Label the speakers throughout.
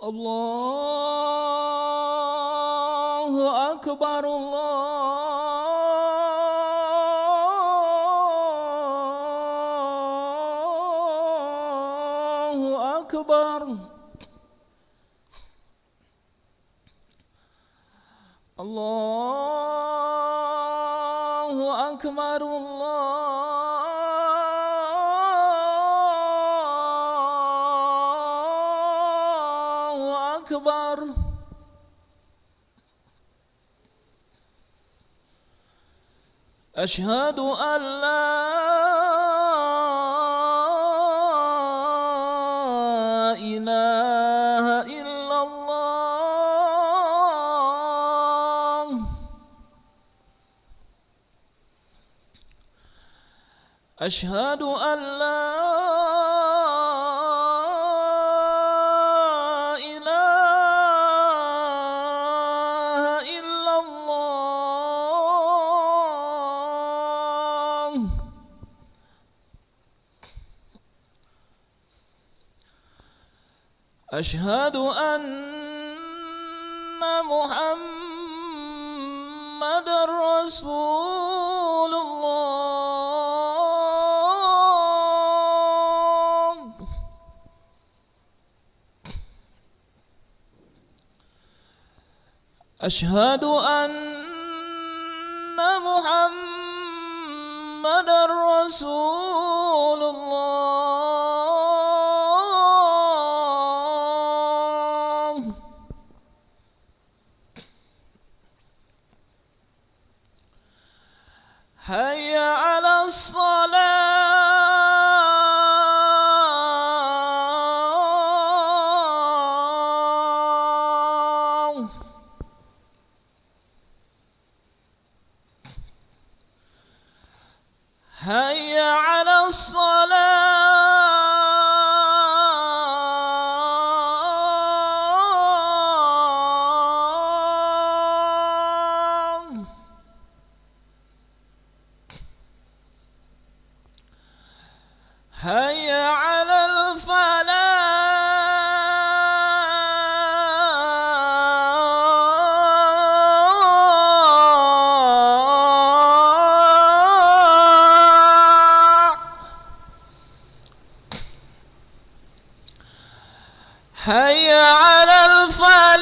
Speaker 1: Allahu Akbar, Allahu Akbar, Allahu Akbar, Allahu Akbar. أشهد أن لا إله إلا الله. أشهد أن لا إله إلا الله. أشهد أن محمد رسول الله. أشهد أن محمد رسول الله. حي على الصلاة. حي على الصلاة. حي على الفلاح. حي على الفلاح.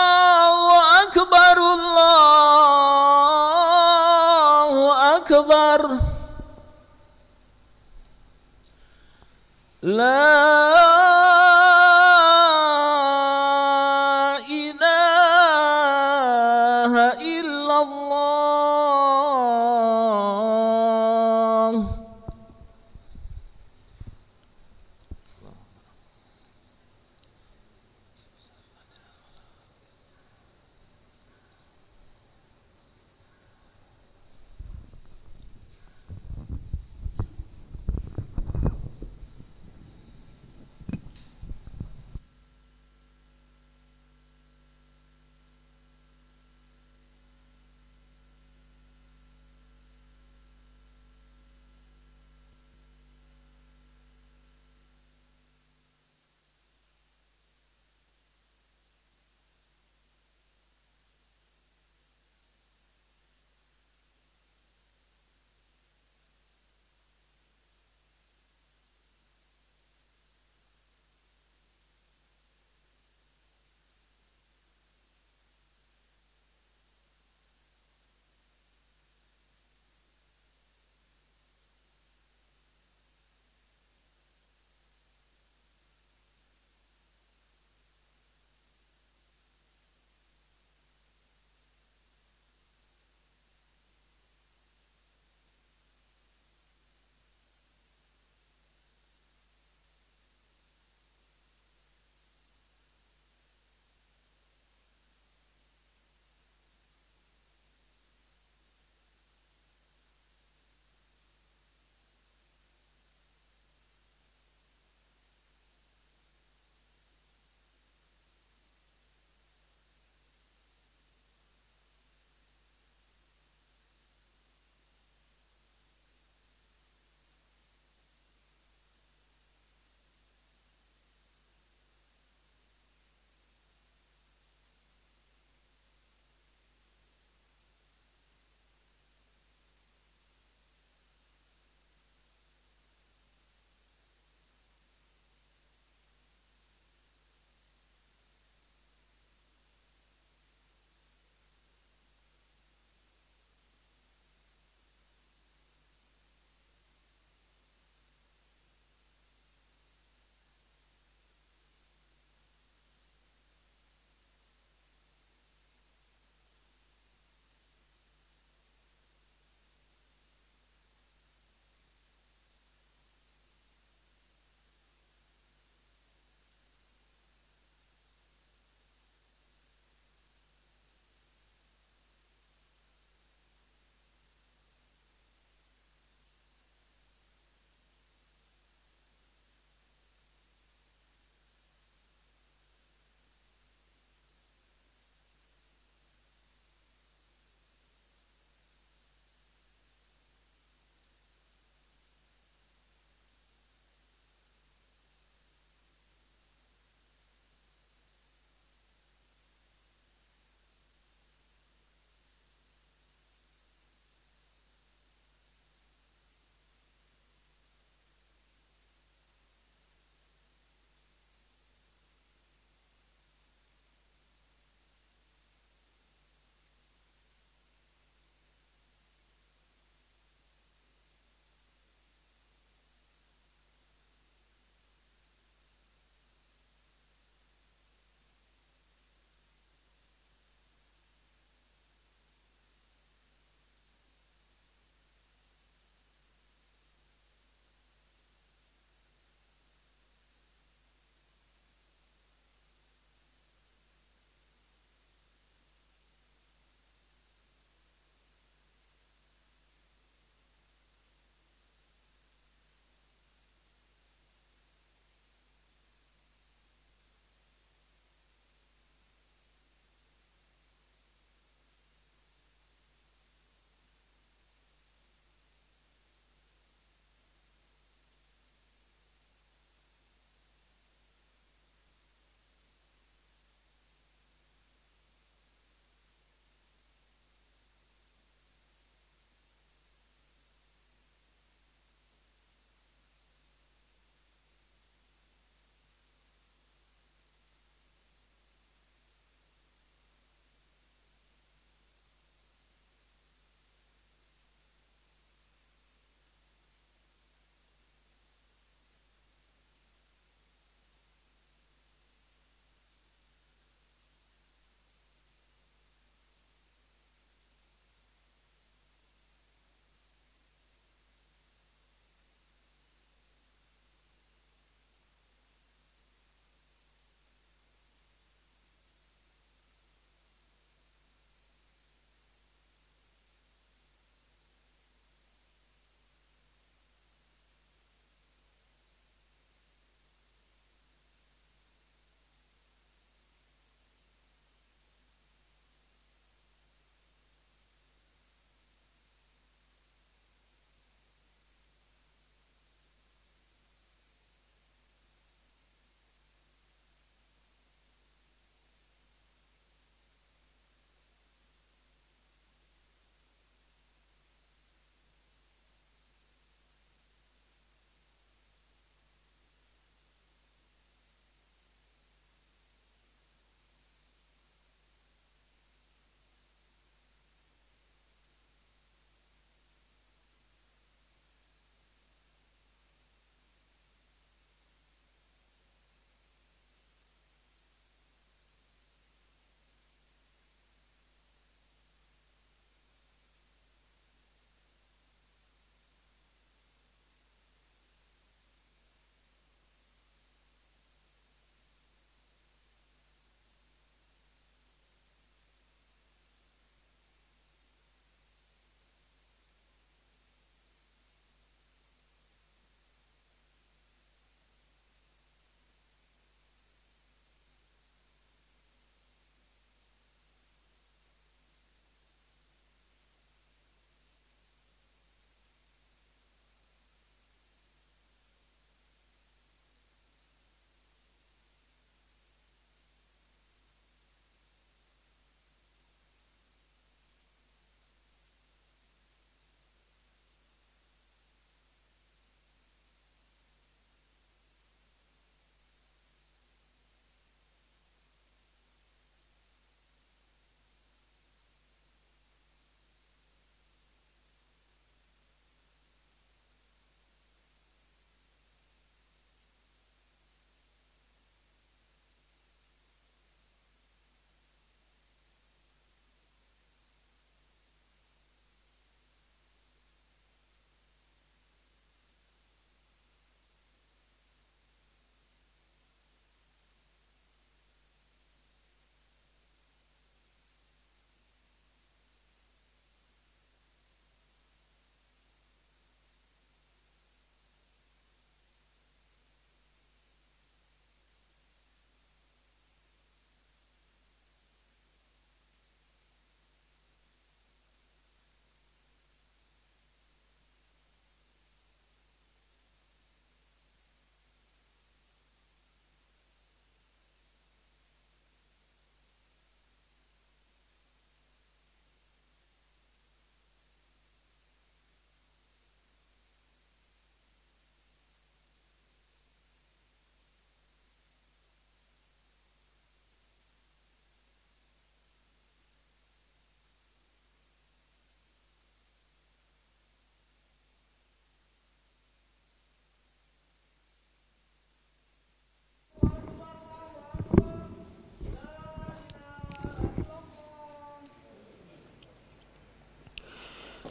Speaker 1: الله أكبر، الله أكبر. لا إله إلا الله.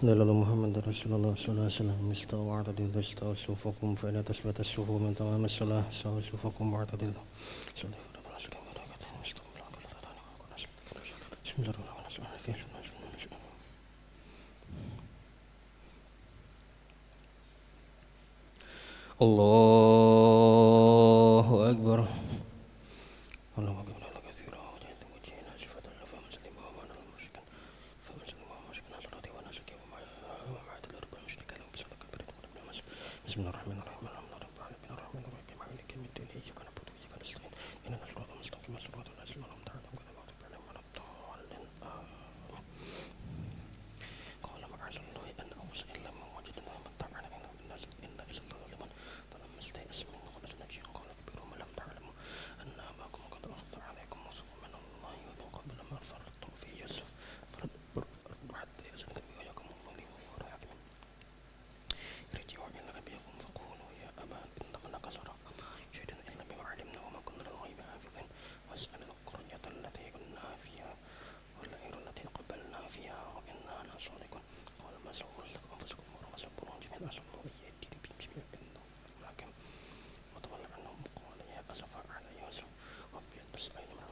Speaker 2: دلالة محمد رسول الله صلى الله عليه وسلم استوى واعتدل استوى صفوفكم فإن تثبت الصفوف من تمام الصلاة استوى صفوفكم واعتدل بسم الله الرحمن الرحيم الله أكبر الله أكبر الله كثيرا وجعلت وجهي ناشفة لفم سلم ومن المشرك فمن سلم ومشرك نصرتي ونسكي ومعاد الأرض المشرك لهم بصدق بريد بسم الله الرحمن الرحيم الحمد لله رب العالمين الرحمن الرحيم مالك يوم الدين إياك نعبد وإياك نستعين إهدنا الصراط المستقيم صراط الذين أنعمت عليهم غير المغضوب عليهم ولا الضالين قال معاذ الله أن أعوذ إلا من وجدنا متعنا إن الناس إلا إلا ظالمون فلما استيأس منه خرج نجيا قال كبيرهم ألم تعلموا أن أباكم قد أخذ عليكم موثق من الله ومن قبل ما فرطتم في يوسف فارجعوا حتى يأذن لكم وإياكم الله وهو الحكيم ارجعوا إلى أبيكم فقولوا يا أبا إن ابنك سرق شهدنا إلا بما علمنا وما كنا للغيب حافظين واسأل القرية التي كنا فيها والعير التي قبلنا فيها وإنا لصادقون قال ما سولت لكم أنفسكم وصبر جميعا أسأل الله يهدي بهم جميعا إنه الحكيم وتولى عنهم وقال يا أسفا على يوسف وابيض عينا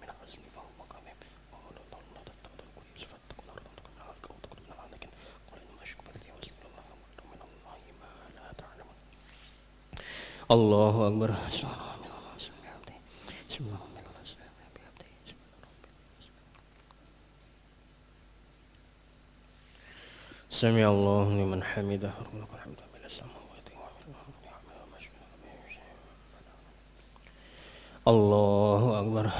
Speaker 2: من حزن فهو كظيم قالوا لا تتخذوا يوسف فاتقوا نارا تكون من الحرق أو تكون من العذاب قال إنما أشكو بثي وأسأل الله وأرجو من الله ما لا تعلمون الله أكبر سمع الله لمن حمده ربنا لك الحمد من السماوات الله أكبر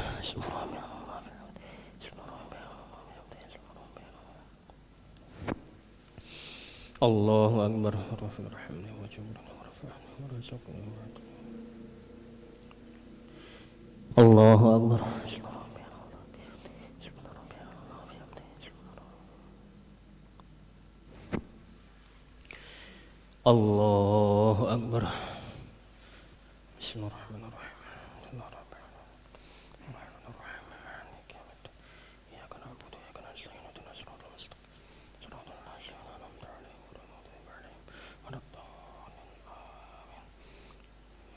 Speaker 2: الله أكبر رفع رحمه وجبره ورفعني ورزقني الله أكبر الله أكبر بسم الله الرحمن الرحيم الله رب الرحمن الرحيم مالك يوم الدين إياك نعبد وإياك نستعين اهدنا الصراط المستقيم صراط الذين أنعمت عليهم غير المغضوب عليهم ولا الضالين آمين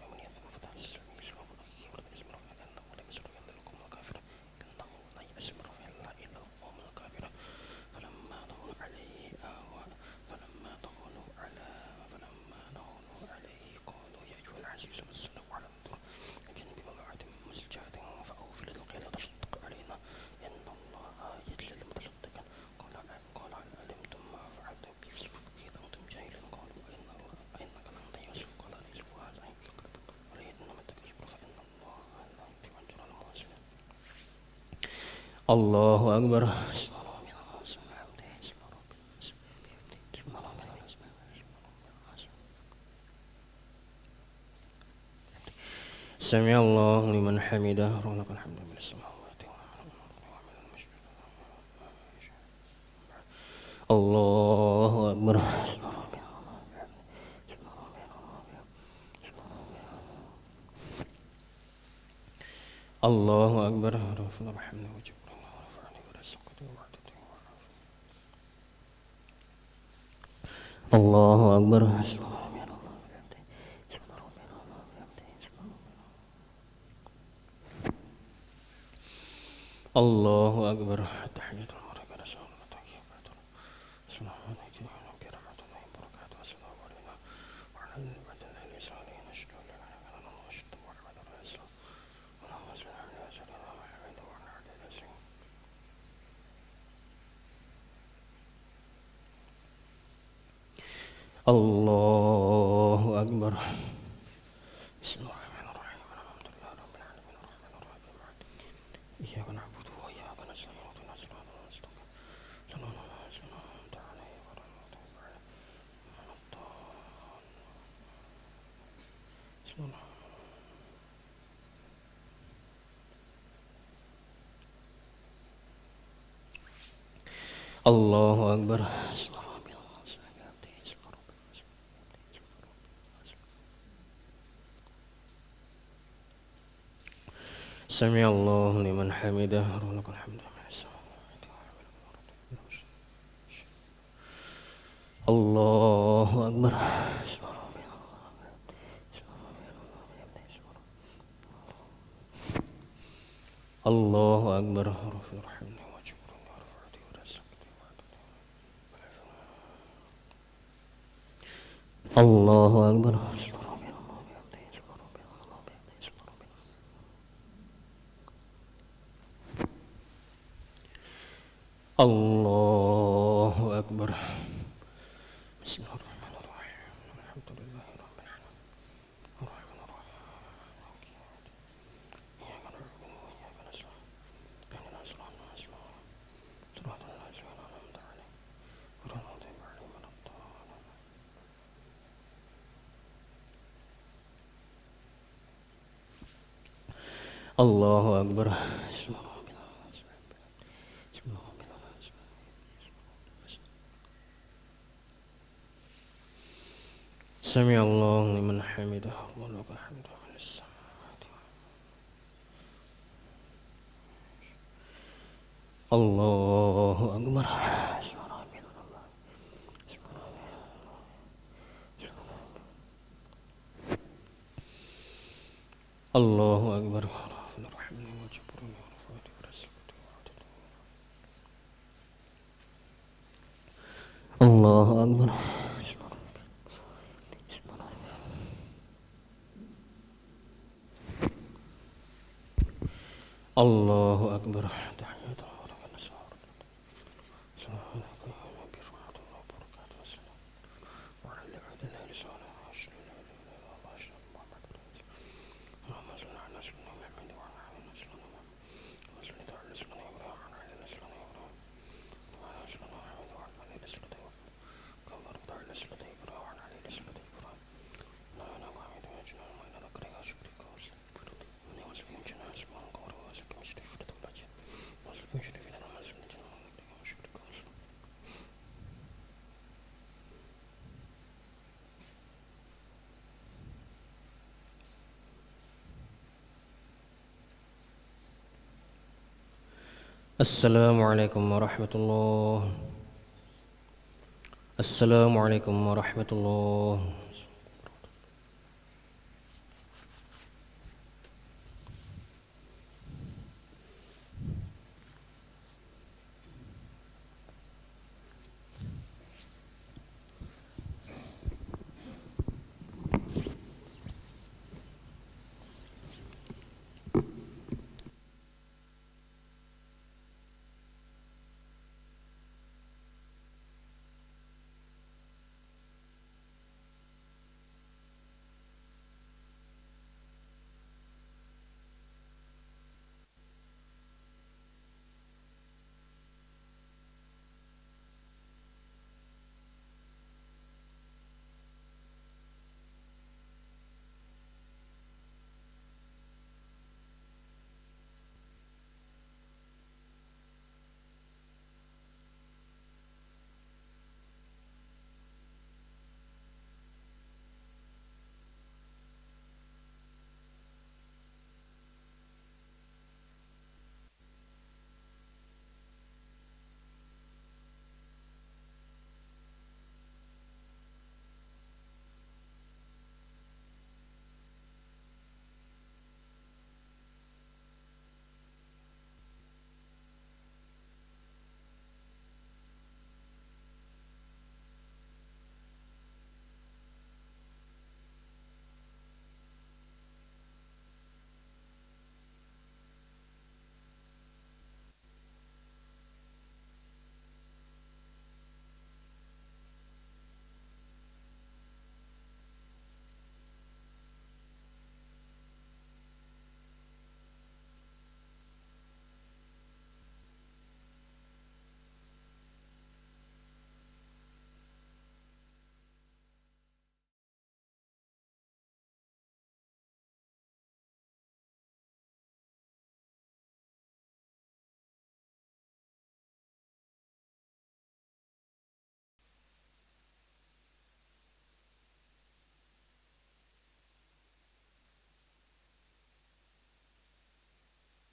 Speaker 2: ومن يثم فتح السبيل يسلم فأخيه ولد اسم رفع إنه لم يسر إلا القوم الكافرون إنه لا يأسم رفع إلا القوم الكافرون فلما دخلوا عليه قالوا يا أيها العزيز مسنا وعلى الضر أجنب بمرأة مسجد فأوفي للقيل تصدق علينا إن الله يجزي المتصدقين قال علمتم ما فعلتم بيوسف إذ أنتم جاهلون قالوا أئنك لأنت يوسف قال ليس هذا أريد أن التكبر فإن الله لا يحب أجر المحسنين الله أكبر سمع الله لمن حمده ربنا لك الحمد من السماوات الله أكبر الله أكبر رفع رحمه وجبره ورفعني ورزقني وعدته الله أكبر الله أكبر تحية الملك رسول الله طيبات السلام عليكم ورحمة الله وبركاته السلام علينا وعلى العباد الصالحين أشهد أن لا إله إلا الله وأشهد أن محمدا رسول الله اللهم صل على سيدنا محمد وعلى آله وصحبه الله أكبر بسم الله الرحمن الرحيم الحمد لله رب العالمين الرحمن الرحيم إياك نعبد وإياك نستعين اهدنا الصراط المستقيم صراط الذين أنعمت عليهم غير المغضوب عليهم ولا الضالين بسم الله الله أكبر سمع الله لمن حمده ربنا لك الحمد من السماوات Allahu Akbar. Allahu Akbar. Allahu Akbar. Allahu Akbar. Bismillahirrahmanirrahim. Alhamdulillahirabbil alamin. Arrahmanirrahim. Iyyaka na'budu wa iyyaka nasta'in. Ihdinas siratal mustaqim. Siratal ladzina an'amta 'alaihim ghairil maghdubi 'alaihim waladdallin. Allahu Akbar. Sami Allahu liman hamidah wa lakal hamdu fis samawati Allahu Akbar. Allahu Akbar. Allahu Akbar. Allahu Akbar. Tahiyatullah wa barakatuh. Assalamualaikum warahmatullahi wabarakatuh. Wa alaikumsalam Assalamualaikum warahmatullahi wabarakatuh. Assalamualaikum warahmatullahi